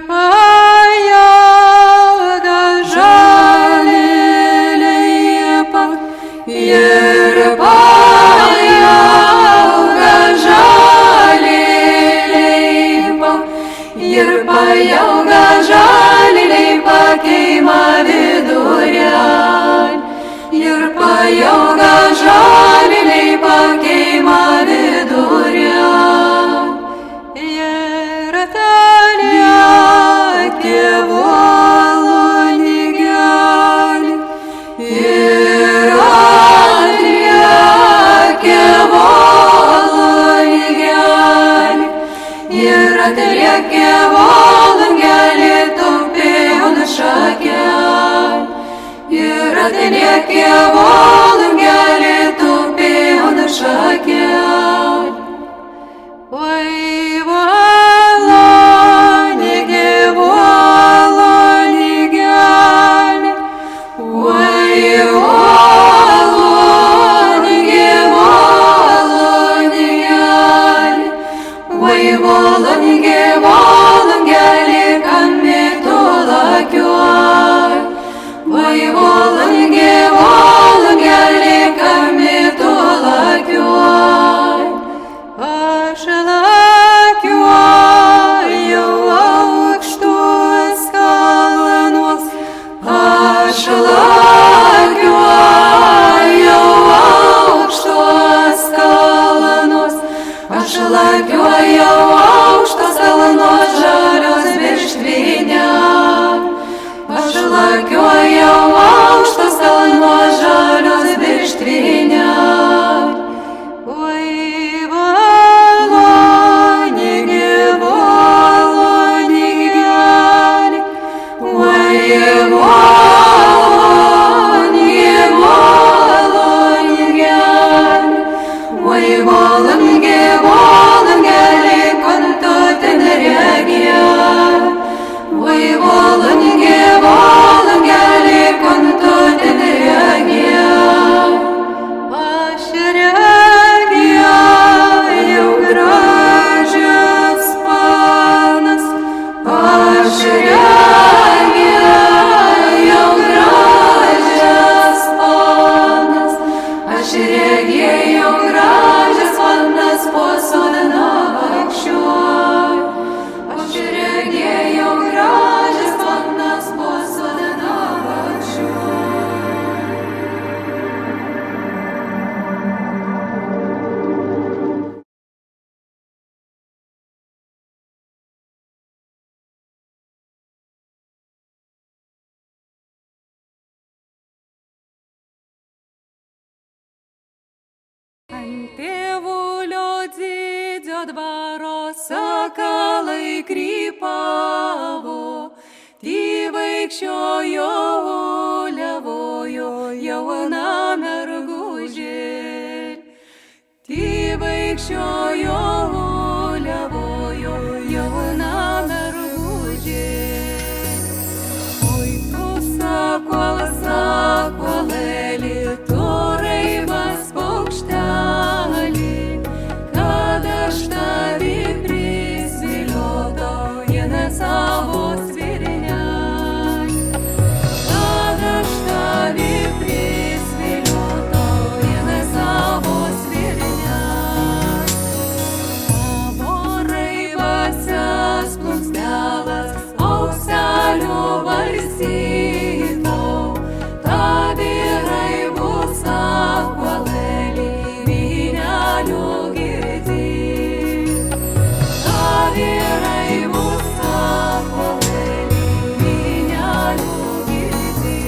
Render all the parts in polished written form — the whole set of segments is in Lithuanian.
pajauga žali lipa, ir pajauga žali lipa, ir pajauga žali lipa, keima vidurian, ir pajauga žali lipa, keima vidurian. Ant tėvulio didžio dvaro sakalai krypavo, tyvaikščiojo uliavojo jauna mergužė. Tyvaikščiojo uliavojo jauna mergužė. Oi tu sakolėli, tu raibas paukštelį, kad aš tavį prisviliodau, jie savo svirniai. Kad aš tavį prisviliodau, jie savo svirniai. Tavo raibasias plunksnelas, auselio varsytau, tavi raibus sakolėlį vynelių girdi. Tavi raibus sakolėlį vynelių girdi.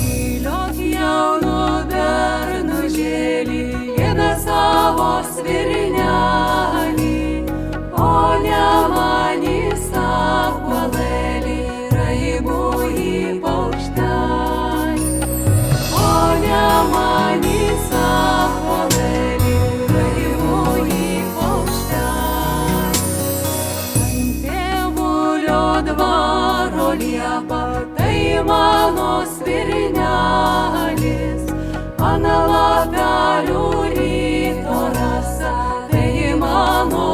Įliok jaunų bernužėlį, gėda savo svirnelį, o ne manį sakolėlį raibųjį paukštelį. O ne manį sakolėlį raibųjį paukštelį. Ant tėvulio dvaro liepa, tai mano svirnelis, ant lapelių ryto rasa, tai mano